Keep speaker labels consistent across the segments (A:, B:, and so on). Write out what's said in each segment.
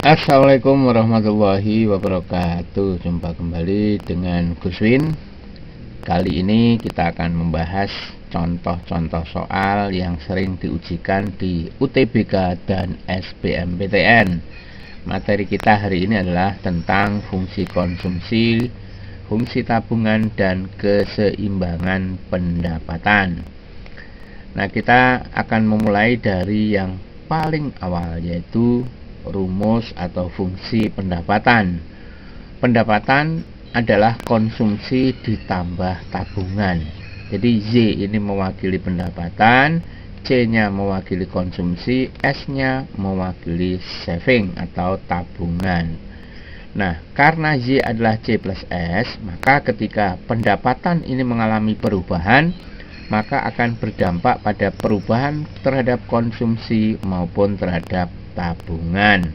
A: Assalamualaikum warahmatullahi wabarakatuh. Jumpa kembali dengan Gus Win. Kali ini kita akan membahas contoh-contoh soal yang sering diujikan di UTBK dan SBMPTN. Materi kita hari ini adalah tentang fungsi konsumsi, fungsi tabungan, dan keseimbangan pendapatan. Nah, kita akan memulai dari yang paling awal, yaitu rumus atau fungsi pendapatan. Pendapatan adalah konsumsi ditambah tabungan. Jadi Y ini mewakili pendapatan, C-nya mewakili konsumsi, S-nya mewakili saving atau tabungan. Nah, karena Y adalah C plus S, maka ketika pendapatan ini mengalami perubahan, maka akan berdampak pada perubahan terhadap konsumsi maupun terhadap tabungan.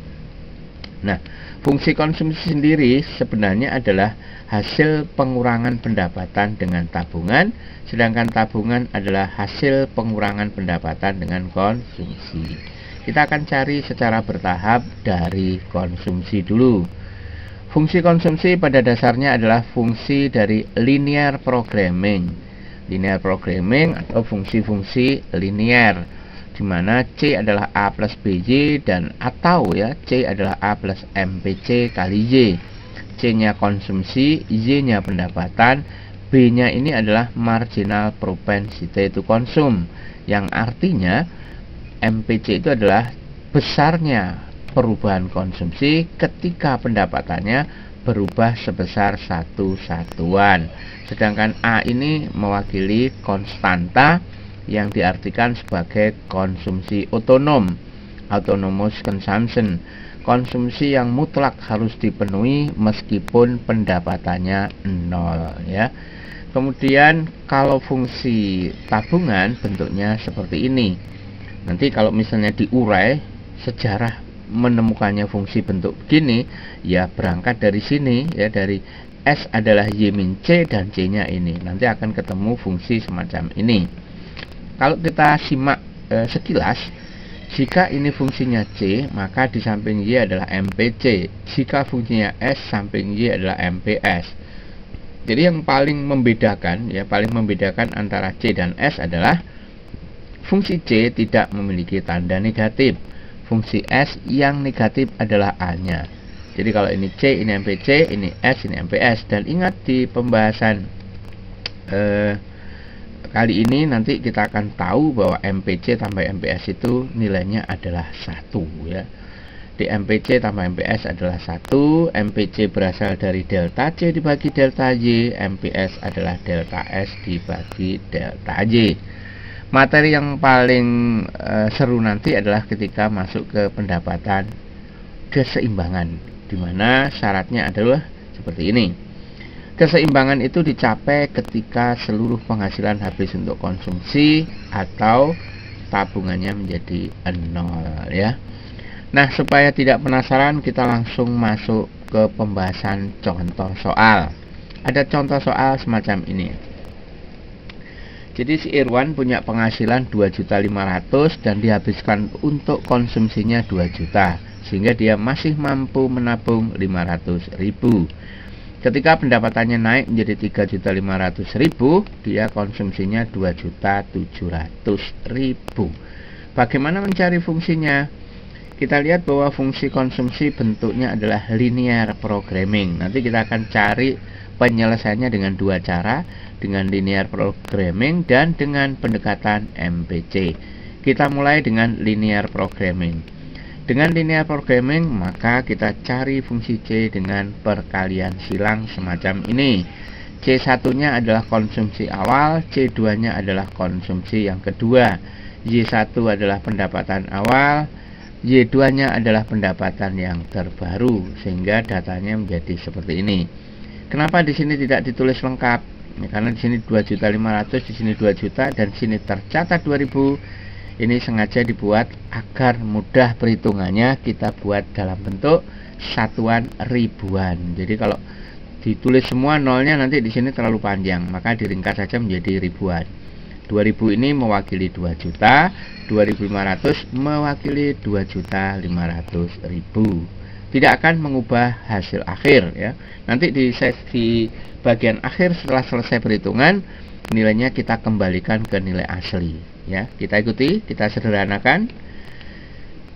A: Nah, fungsi konsumsi sendiri sebenarnya adalah hasil pengurangan pendapatan dengan tabungan, sedangkan tabungan adalah hasil pengurangan pendapatan dengan konsumsi. Kita akan cari secara bertahap dari konsumsi dulu. Fungsi konsumsi pada dasarnya adalah fungsi dari linear programming. Linear programming atau fungsi-fungsi linear, di mana C adalah A plus BY dan atau C adalah A plus MPC kali Y. C-nya konsumsi, Y-nya pendapatan, B-nya ini adalah marginal propensity to consume, yang artinya MPC itu adalah besarnya perubahan konsumsi ketika pendapatannya berubah sebesar satu satuan. Sedangkan A ini mewakili konstanta yang diartikan sebagai konsumsi otonom, autonomous consumption, konsumsi yang mutlak harus dipenuhi meskipun pendapatannya nol, ya. Kemudian kalau fungsi tabungan bentuknya seperti ini. Nanti kalau misalnya diurai sejarah menemukannya fungsi bentuk begini, ya berangkat dari sini, ya, dari S adalah Y min C dan C-nya ini. Nanti akan ketemu fungsi semacam ini. Kalau kita simak sekilas, jika ini fungsinya C, maka di samping Y adalah MPC. Jika fungsinya S, samping Y adalah MPS. Jadi yang paling membedakan, antara C dan S adalah fungsi C tidak memiliki tanda negatif. Fungsi S yang negatif adalah A-nya. Jadi kalau ini C, ini MPC, ini S, ini MPS. Dan ingat di pembahasan kali ini nanti kita akan tahu bahwa MPC tambah MPS itu nilainya adalah 1, ya. Di MPC tambah MPS adalah 1, MPC berasal dari delta C dibagi delta Y, MPS adalah delta S dibagi delta Y. Materi yang paling seru nanti adalah ketika masuk ke pendapatan keseimbangan, dimana syaratnya adalah seperti ini. Keseimbangan itu dicapai ketika seluruh penghasilan habis untuk konsumsi atau tabungannya menjadi 0, ya. Nah, supaya tidak penasaran, kita langsung masuk ke pembahasan contoh soal. Ada contoh soal semacam ini. Jadi si Irwan punya penghasilan 2.500.000 dan dihabiskan untuk konsumsinya 2 juta, sehingga dia masih mampu menabung 500.000. Ketika pendapatannya naik menjadi 3.500.000, dia konsumsinya 2.700.000. Bagaimana mencari fungsinya? Kita lihat bahwa fungsi konsumsi bentuknya adalah linear programming. Nanti kita akan cari penyelesaiannya dengan dua cara, dengan linear programming dan dengan pendekatan MPC. Kita mulai dengan linear programming. Dengan linear programming, maka kita cari fungsi C dengan perkalian silang semacam ini. C1-nya adalah konsumsi awal, C2-nya adalah konsumsi yang kedua. Y1 adalah pendapatan awal, Y2-nya adalah pendapatan yang terbaru, sehingga datanya menjadi seperti ini. Kenapa di sini tidak ditulis lengkap? Ya, karena di sini 2.500.000, di sini 2 juta, dan di sini tercatat 2.000. Ini sengaja dibuat agar mudah perhitungannya, kita buat dalam bentuk satuan ribuan. Jadi kalau ditulis semua nolnya nanti di sini terlalu panjang, maka diringkas saja menjadi ribuan. 2000 ini mewakili 2 juta, 2500 mewakili 2.500.000. tidak akan mengubah hasil akhir ya. Nanti di sesi bagian akhir setelah selesai perhitungan, nilainya kita kembalikan ke nilai asli ya. Kita ikuti, kita sederhanakan.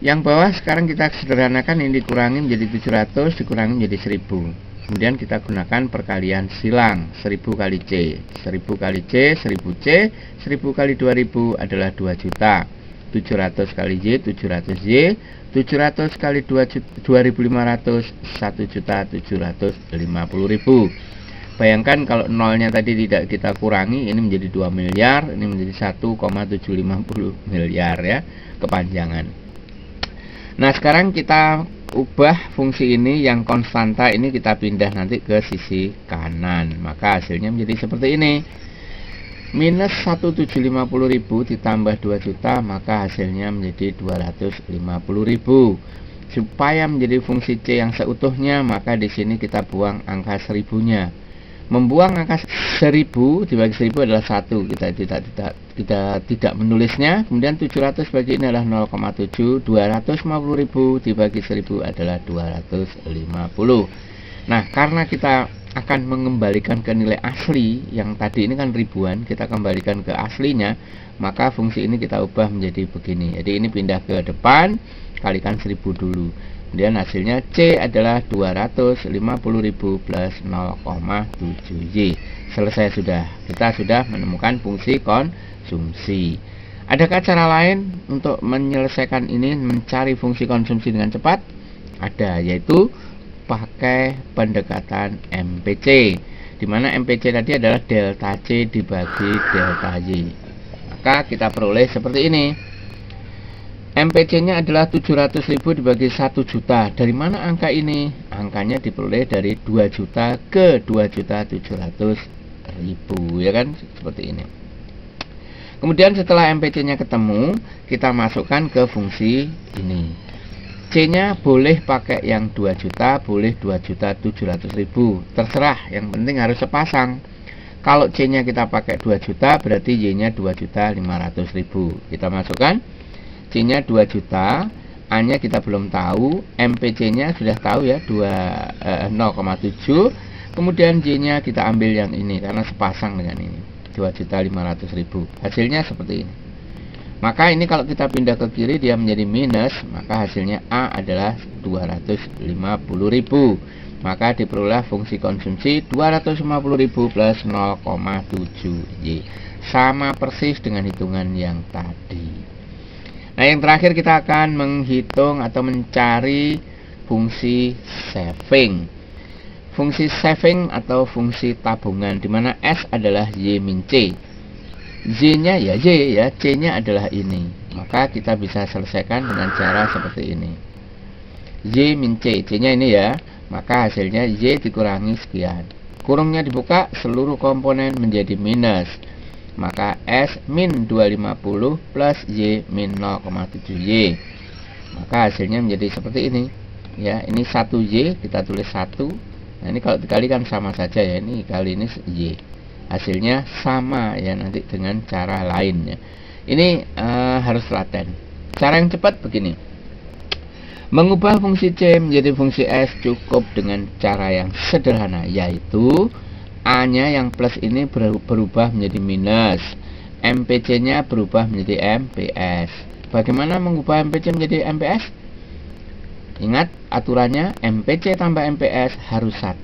A: Yang bawah sekarang kita sederhanakan, ini dikurangi menjadi 700 dikurangi menjadi 1000. Kemudian kita gunakan perkalian silang, 1000 kali C, 1000 kali C, 1000 C, 1000 kali 2000 adalah 2 juta. 700 kali Y, 700 Y, 700 kali 2500, 1.750.000. Bayangkan kalau nolnya tadi tidak kita kurangi, ini menjadi 2 miliar, ini menjadi 1,750 miliar ya, kepanjangan. Nah, sekarang kita ubah fungsi ini yang konstanta ini, kita pindah nanti ke sisi kanan. Maka hasilnya menjadi seperti ini. Minus 1.750.000 ditambah 2 juta, maka hasilnya menjadi 250.000. Supaya menjadi fungsi C yang seutuhnya, maka di sini kita buang angka 1000-nya. Membuang angka 1000 dibagi 1000 adalah 1. Kita tidak menulisnya. Kemudian 700 bagi ini adalah 0,7. 250.000 dibagi 1000 adalah 250. Nah, karena kita akan mengembalikan ke nilai asli, yang tadi ini kan ribuan, kita kembalikan ke aslinya, maka fungsi ini kita ubah menjadi begini. Jadi ini pindah ke depan, kalikan 1000 dulu. Kemudian hasilnya C adalah 250.000 plus 0,7Y. Selesai sudah. Kita sudah menemukan fungsi konsumsi. Adakah cara lain untuk menyelesaikan ini, mencari fungsi konsumsi dengan cepat? Ada, yaitu pakai pendekatan MPC, di mana MPC tadi adalah delta C dibagi delta Y. Maka kita peroleh seperti ini. MPC-nya adalah 700.000 dibagi 1 juta. Dari mana angka ini? Angkanya diperoleh dari 2 juta ke 2.700.000, ya kan? Seperti ini. Kemudian setelah MPC-nya ketemu, kita masukkan ke fungsi ini. C-nya boleh pakai yang 2 juta, boleh 2.700.000, terserah, yang penting harus sepasang. Kalau C-nya kita pakai 2 juta, berarti Y-nya 2.500.000. Kita masukkan, C-nya 2 juta, A-nya kita belum tahu, MPC-nya sudah tahu ya, 0,7. Kemudian Y-nya kita ambil yang ini, karena sepasang dengan ini, 2.500.000. Hasilnya seperti ini. Maka ini kalau kita pindah ke kiri, dia menjadi minus, maka hasilnya A adalah 250.000. Maka diperoleh fungsi konsumsi 250.000 plus 0,7Y. Sama persis dengan hitungan yang tadi. Nah, yang terakhir kita akan menghitung atau mencari fungsi saving. Fungsi saving atau fungsi tabungan, di mana S adalah Y min C. Z-nya ya Y ya, C-nya adalah ini. Maka kita bisa selesaikan dengan cara seperti ini. Y min C, C-nya ini ya. Maka hasilnya Y dikurangi sekian. Kurungnya dibuka, seluruh komponen menjadi minus. Maka S min 250 plus Y min 0,7Y. Maka hasilnya menjadi seperti ini. Ya, ini 1Y, kita tulis 1. Nah, ini kalau dikalikan sama saja ya, ini kali ini Y. Hasilnya sama ya, nanti dengan cara lainnya. Ini harus telaten. Cara yang cepat begini. Mengubah fungsi C menjadi fungsi S cukup dengan cara yang sederhana, yaitu A-nya yang plus ini berubah menjadi minus, MPC-nya berubah menjadi MPS. Bagaimana mengubah MPC menjadi MPS? Ingat aturannya, MPC tambah MPS harus 1.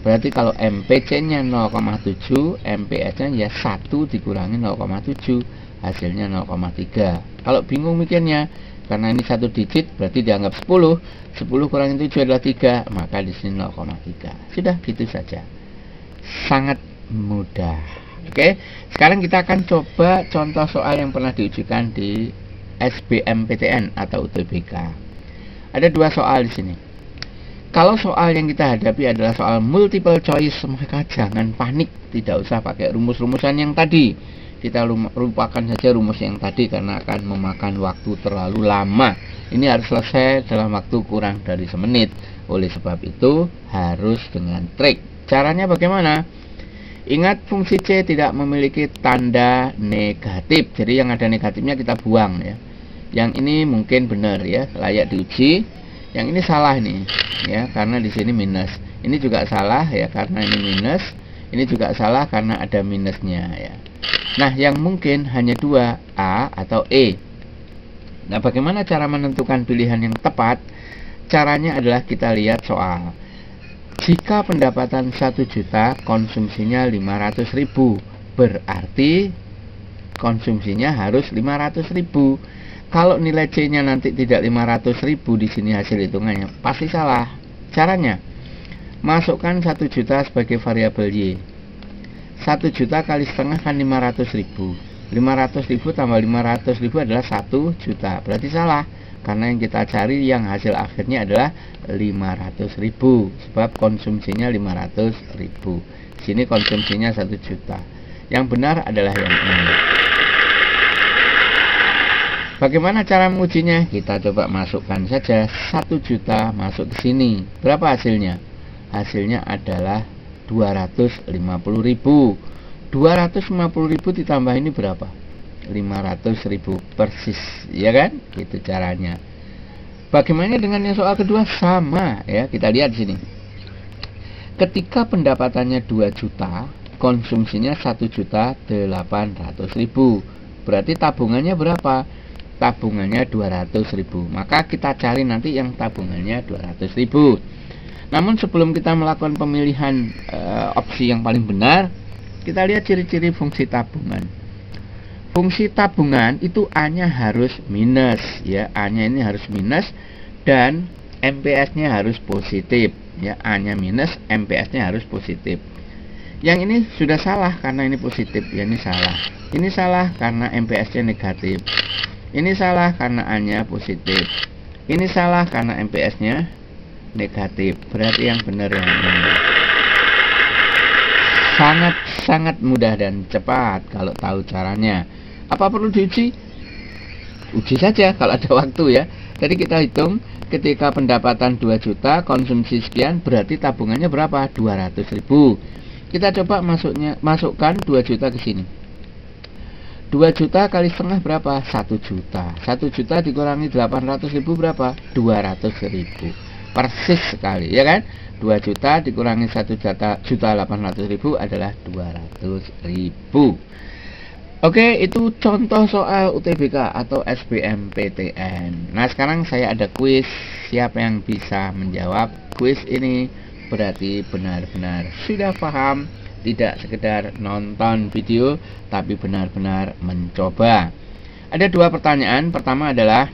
A: Berarti kalau MPC-nya 0,7, MPS-nya ya 1 dikurangi 0,7, hasilnya 0,3. Kalau bingung mikirnya, karena ini 1 digit, berarti dianggap 10. 10 kurangi 7 adalah 3, maka di sini 0,3. Sudah, gitu saja. Sangat mudah. Oke, sekarang kita akan coba contoh soal yang pernah diujikan di SBMPTN atau UTBK. Ada 2 soal di sini. Kalau soal yang kita hadapi adalah soal multiple choice, maka jangan panik, tidak usah pakai rumus-rumusan yang tadi. Kita lupakan saja rumus yang tadi karena akan memakan waktu terlalu lama. Ini harus selesai dalam waktu kurang dari semenit. Oleh sebab itu harus dengan trik. Caranya bagaimana? Ingat, fungsi C tidak memiliki tanda negatif. Jadi yang ada negatifnya kita buang ya. Yang ini mungkin benar ya, layak diuji. Yang ini salah nih ya, karena di sini minus. Ini juga salah ya, karena ini minus. Ini juga salah karena ada minusnya ya. Nah, yang mungkin hanya dua, A atau E. Nah, bagaimana cara menentukan pilihan yang tepat? Caranya adalah kita lihat soal. Jika pendapatan 1 juta, konsumsinya 500.000, berarti konsumsinya harus 500.000. Kalau nilai C-nya nanti tidak 500.000 di sini hasil hitungannya, pasti salah. Caranya, masukkan 1 juta sebagai variabel Y. 1 juta kali setengah kan 500.000. 500.000 tambah 500.000 adalah 1 juta. Berarti salah, karena yang kita cari yang hasil akhirnya adalah 500.000, sebab konsumsinya 500.000. Sini konsumsinya 1 juta. Yang benar adalah yang ini. Bagaimana cara mengujinya? Kita coba masukkan saja 1 juta masuk ke sini. Berapa hasilnya? Hasilnya adalah 250.000. 250.000 ditambah ini berapa? 500.000 persis, ya kan? Itu caranya. Bagaimana dengan yang soal kedua? Sama ya, kita lihat di sini. Ketika pendapatannya 2 juta, konsumsinya 1.800.000. Berarti tabungannya berapa? Tabungannya 200.000. Maka kita cari nanti yang tabungannya 200.000. Namun sebelum kita melakukan pemilihan opsi yang paling benar, kita lihat ciri-ciri fungsi tabungan. Fungsi tabungan itu A-nya harus minus ya, A-nya ini harus minus dan MPS-nya harus positif ya. A-nya minus, MPS-nya harus positif. Yang ini sudah salah karena ini positif ya, ini salah. Ini salah karena MPS-nya negatif. Ini salah karena A-nya positif. Ini salah karena MPS-nya negatif. Berarti yang benar yang ini. Sangat mudah dan cepat kalau tahu caranya. Apa perlu diuji? Uji saja kalau ada waktu ya. Jadi kita hitung, ketika pendapatan 2 juta, konsumsi sekian, berarti tabungannya berapa? 200.000. Kita coba masukkan 2 juta ke sini. 2 juta kali setengah berapa? 1 juta. 1 juta dikurangi 800.000 berapa? 200.000. Persis sekali ya kan? 2 juta dikurangi 1.800.000 adalah 200.000. Oke, itu contoh soal UTBK atau SBMPTN. Nah, sekarang saya ada kuis. Siapa yang bisa menjawab kuis ini berarti benar-benar sudah paham, tidak sekedar nonton video tapi benar-benar mencoba. Ada dua pertanyaan. Pertama adalah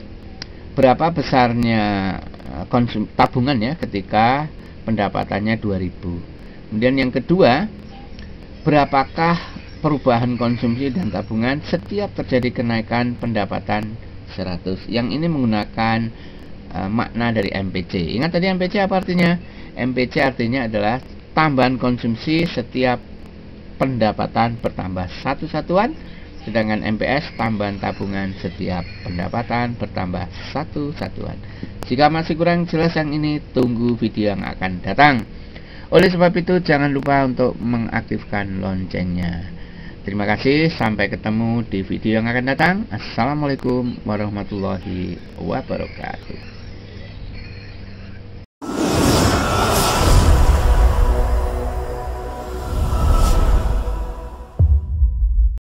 A: berapa besarnya tabungan ya ketika pendapatannya 2.000. Kemudian yang kedua, berapakah perubahan konsumsi dan tabungan setiap terjadi kenaikan pendapatan 100. Yang ini menggunakan makna dari MPC. Ingat tadi MPC apa artinya? MPC artinya adalah tambahan konsumsi setiap pendapatan bertambah 1 satuan, sedangkan MPS tambahan tabungan setiap pendapatan bertambah 1 satuan. Jika masih kurang jelas yang ini, tunggu video yang akan datang. Oleh sebab itu jangan lupa untuk mengaktifkan loncengnya. Terima kasih, sampai ketemu di video yang akan datang. Assalamualaikum warahmatullahi wabarakatuh.